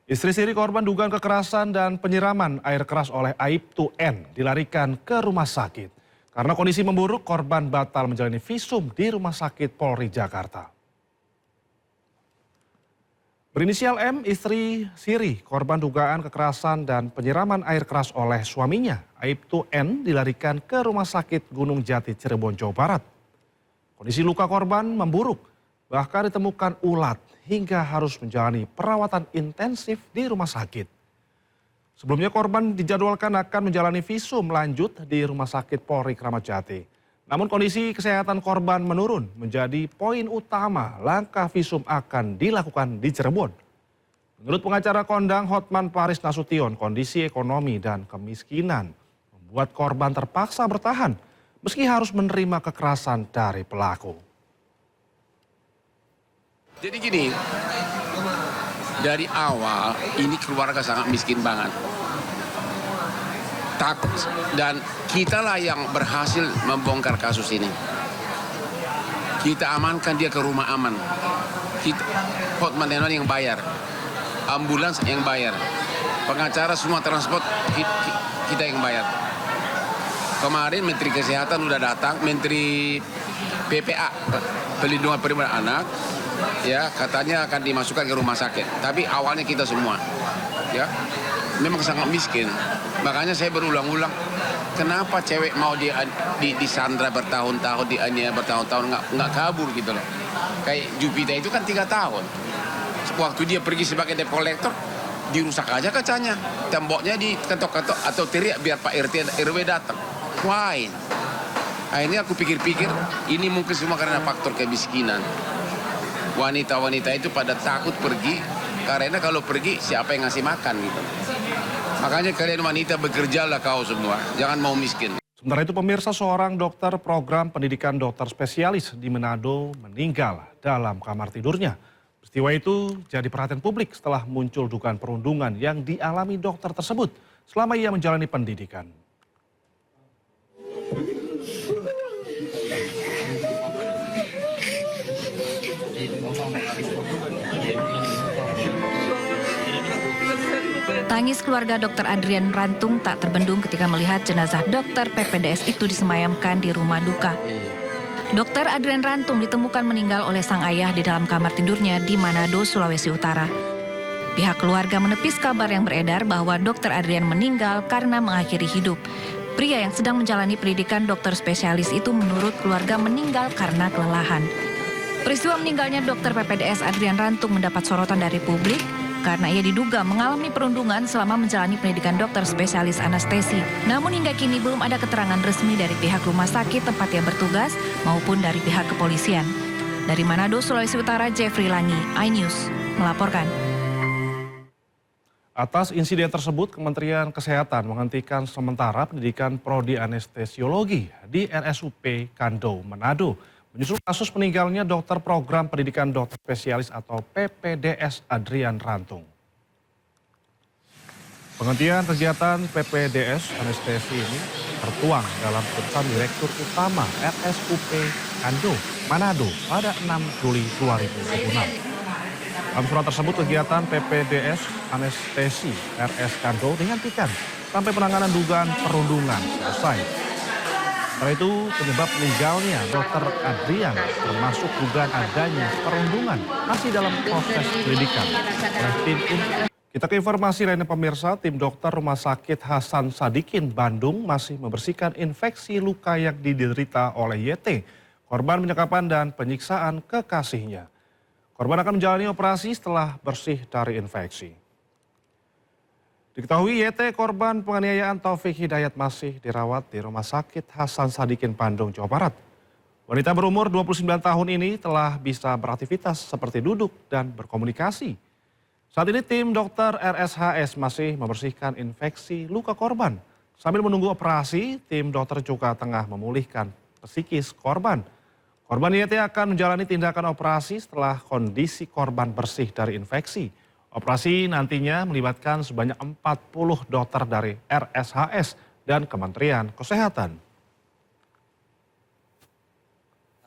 Istri siri korban dugaan kekerasan dan penyiraman air keras oleh Aibtu N dilarikan ke rumah sakit. Karena kondisi memburuk, korban batal menjalani visum di Rumah Sakit Polri Jakarta. Berinisial M, istri siri korban dugaan kekerasan dan penyiraman air keras oleh suaminya, Aibtu N, dilarikan ke Rumah Sakit Gunung Jati, Cirebon, Jawa Barat. Kondisi luka korban memburuk, bahkan ditemukan ulat hingga harus menjalani perawatan intensif di rumah sakit. Sebelumnya korban dijadwalkan akan menjalani visum lanjut di Rumah Sakit Polri Kramat Jati. Namun kondisi kesehatan korban menurun menjadi poin utama langkah visum akan dilakukan di Cirebon. Menurut pengacara kondang Hotman Paris Nasution, kondisi ekonomi dan kemiskinan membuat korban terpaksa bertahan meski harus menerima kekerasan dari pelaku. Jadi gini, dari awal ini keluarga sangat miskin banget. Takut, dan kitalah yang berhasil membongkar kasus ini. Kita amankan dia ke rumah aman. Hotman yang bayar, ambulans yang bayar, pengacara semua transport kita yang bayar. Kemarin Menteri Kesehatan udah datang, Menteri PPA, Pelindungan Perempuan Anak, ya katanya akan dimasukkan ke rumah sakit. Tapi awalnya kita semua, ya memang sangat miskin. Makanya saya berulang-ulang, kenapa cewek mau disandra bertahun-tahun, dianiaya bertahun-tahun, nggak kabur gitu loh. Kayak Jupiter itu kan 3 tahun. Waktu dia pergi sebagai debt collector, dirusak aja kacanya, temboknya diketok-ketok atau teriak biar Pak RT RW datang. Why? Akhirnya aku pikir-pikir, ini mungkin semua karena faktor kemiskinan. Wanita-wanita itu pada takut pergi, karena kalau pergi siapa yang ngasih makan gitu. Makanya kalian wanita bekerjalah kau semua, jangan mau miskin. Sementara itu pemirsa, seorang dokter program pendidikan dokter spesialis di Manado meninggal dalam kamar tidurnya. Peristiwa itu jadi perhatian publik setelah muncul dugaan perundungan yang dialami dokter tersebut selama ia menjalani pendidikan. Tangis keluarga Dr. Adrian Rantung tak terbendung ketika melihat jenazah dokter PPDS itu disemayamkan di rumah duka. Dr. Adrian Rantung ditemukan meninggal oleh sang ayah di dalam kamar tidurnya di Manado, Sulawesi Utara. Pihak keluarga menepis kabar yang beredar bahwa Dr. Adrian meninggal karena mengakhiri hidup. Pria yang sedang menjalani pendidikan dokter spesialis itu menurut keluarga meninggal karena kelelahan. Peristiwa meninggalnya Dr. PPDS Adrian Rantung mendapat sorotan dari publik karena ia diduga mengalami perundungan selama menjalani pendidikan dokter spesialis anestesi. Namun hingga kini belum ada keterangan resmi dari pihak rumah sakit tempat ia bertugas maupun dari pihak kepolisian. Dari Manado, Sulawesi Utara, Jeffrey Langi, iNews melaporkan. Atas insiden tersebut, Kementerian Kesehatan menghentikan sementara pendidikan prodi anestesiologi di RSUP Kando, Manado, menyusul kasus meninggalnya dokter program pendidikan dokter spesialis atau PPDS Adrian Rantung. Penghentian kegiatan PPDS anestesi ini tertuang dalam keputusan Direktur Utama RSUP Kando, Manado pada 6 Juli 2026. Dalam surat tersebut, kegiatan PPDS anestesi RS Kando dihentikan sampai penanganan dugaan perundungan selesai. Setelah itu, penyebab meninggalnya Dr. Adrian termasuk dugaan adanya perundungan masih dalam proses penyelidikan. Kita ke informasi lainnya pemirsa, tim dokter Rumah Sakit Hasan Sadikin Bandung masih membersihkan infeksi luka yang diderita oleh YT, korban penyekapan dan penyiksaan kekasihnya. Korban akan menjalani operasi setelah bersih dari infeksi. Diketahui YT korban penganiayaan Taufik Hidayat masih dirawat di Rumah Sakit Hasan Sadikin Bandung, Jawa Barat. Wanita berumur 29 tahun ini telah bisa beraktivitas seperti duduk dan berkomunikasi. Saat ini tim dokter RSHS masih membersihkan infeksi luka korban. Sambil menunggu operasi, tim dokter juga tengah memulihkan psikis korban. Korban YT akan menjalani tindakan operasi setelah kondisi korban bersih dari infeksi. Operasi nantinya melibatkan sebanyak 40 dokter dari RSHS dan Kementerian Kesehatan.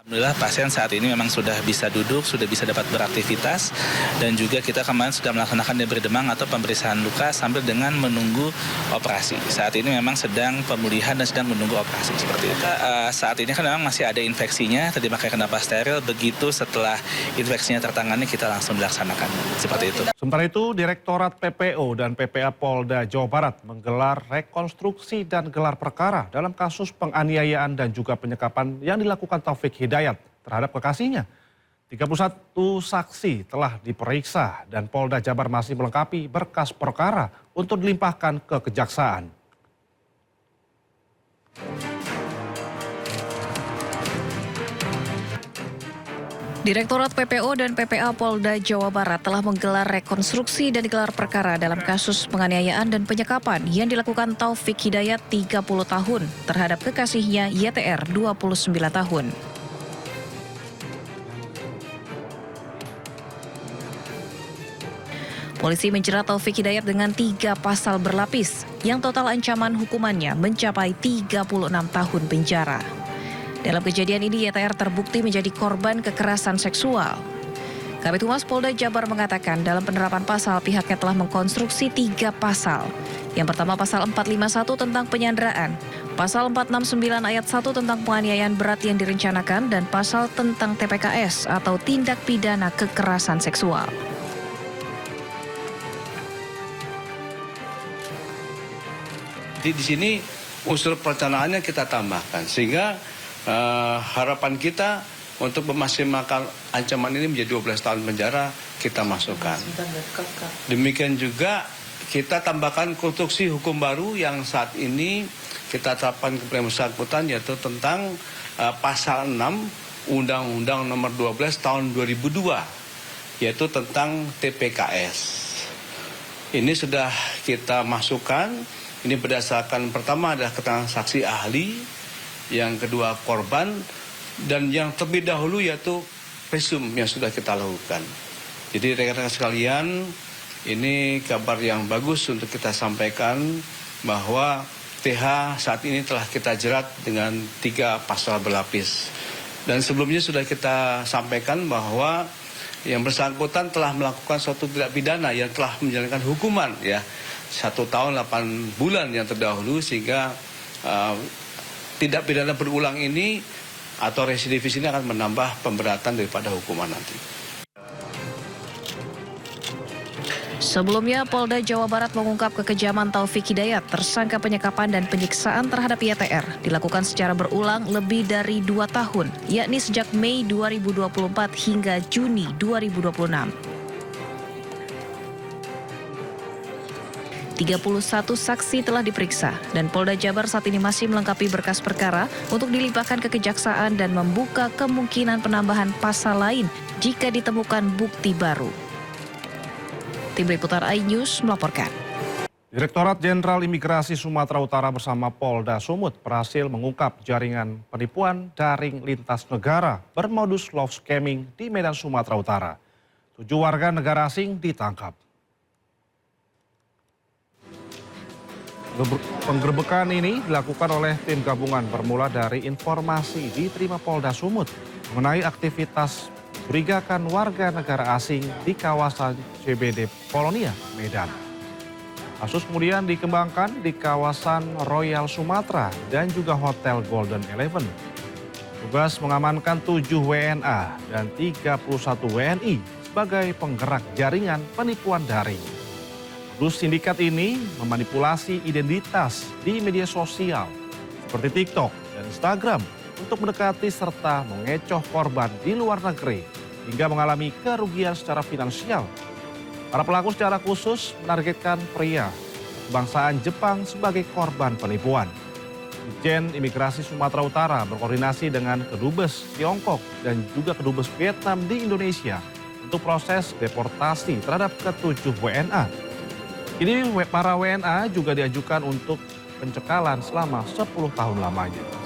Alhamdulillah pasien saat ini memang sudah bisa duduk, sudah bisa dapat beraktivitas, dan juga kita kemarin sudah melaksanakan debri demam atau pemeriksaan luka sambil dengan menunggu operasi. Saat ini memang sedang pemulihan dan sedang menunggu operasi seperti itu. Saat ini kan memang masih ada infeksinya, tadi pakai napas steril, begitu setelah infeksinya tertangani kita langsung dilaksanakan seperti itu. Sementara itu, Direktorat PPO dan PPA Polda Jawa Barat menggelar rekonstruksi dan gelar perkara dalam kasus penganiayaan dan juga penyekapan yang dilakukan Taufik Hidayat terhadap kekasihnya. 31 saksi telah diperiksa dan Polda Jabar masih melengkapi berkas perkara untuk dilimpahkan ke kejaksaan. Direktorat PPO dan PPA Polda Jawa Barat telah menggelar rekonstruksi dan gelar perkara dalam kasus penganiayaan dan penyekapan yang dilakukan Taufik Hidayat 30 tahun terhadap kekasihnya YTR 29 tahun. Polisi menjerat Taufik Hidayat dengan 3 pasal berlapis yang total ancaman hukumannya mencapai 36 tahun penjara. Dalam kejadian ini YTR terbukti menjadi korban kekerasan seksual. Kabid Humas Polda Jabar mengatakan dalam penerapan pasal pihaknya telah mengkonstruksi 3 pasal. Yang pertama pasal 451 tentang penyanderaan, pasal 469 ayat 1 tentang penganiayaan berat yang direncanakan, dan pasal tentang TPKS atau tindak pidana kekerasan seksual. Di sini unsur perencanaannya kita tambahkan sehingga harapan kita untuk memaksimalkan ancaman ini menjadi 12 tahun penjara kita masukkan. Demikian juga kita tambahkan konstruksi hukum baru yang saat ini kita terapkan kepada yang bersangkutan, yaitu tentang pasal 6 Undang-Undang Nomor 12 Tahun 2002, yaitu tentang TPKS. Ini sudah kita masukkan. Ini berdasarkan pertama adalah keterangan saksi ahli, yang kedua korban, dan yang terlebih dahulu yaitu presum yang sudah kita lakukan. Jadi rekan-rekan sekalian, ini kabar yang bagus untuk kita sampaikan bahwa TH saat ini telah kita jerat dengan 3 pasal berlapis. Dan sebelumnya sudah kita sampaikan bahwa yang bersangkutan telah melakukan suatu tindak pidana yang telah menjalankan hukuman, ya, 1 tahun 8 bulan yang terdahulu, sehingga tindak pidana berulang ini atau residivis ini akan menambah pemberatan daripada hukuman nanti. Sebelumnya, Polda Jawa Barat mengungkap kekejaman Taufik Hidayat, tersangka penyekapan dan penyiksaan terhadap YTR, dilakukan secara berulang lebih dari 2 tahun, yakni sejak Mei 2024 hingga Juni 2026. 31 saksi telah diperiksa dan Polda Jabar saat ini masih melengkapi berkas perkara untuk dilimpahkan ke kejaksaan dan membuka kemungkinan penambahan pasal lain jika ditemukan bukti baru. Tim Liputan iNews melaporkan. Direktorat Jenderal Imigrasi Sumatera Utara bersama Polda Sumut berhasil mengungkap jaringan penipuan daring lintas negara bermodus love scamming di Medan, Sumatera Utara. 7 warga negara asing ditangkap. Penggerbekan ini dilakukan oleh tim gabungan bermula dari informasi diterima Polda Sumut mengenai aktivitas mencurigakan warga negara asing di kawasan CBD Polonia, Medan. Kasus kemudian dikembangkan di kawasan Royal Sumatera dan juga Hotel Golden Eleven. Tugas mengamankan 7 WNA dan 31 WNI sebagai penggerak jaringan penipuan daring. Modus sindikat ini memanipulasi identitas di media sosial seperti TikTok dan Instagram untuk mendekati serta mengecoh korban di luar negeri hingga mengalami kerugian secara finansial. Para pelaku secara khusus menargetkan pria kebangsaan Jepang sebagai korban penipuan. Ditjen Imigrasi Sumatera Utara berkoordinasi dengan Kedubes Tiongkok dan juga Kedubes Vietnam di Indonesia untuk proses deportasi terhadap ke-7 WNA. Kini para WNA juga diajukan untuk pencekalan selama 10 tahun lamanya.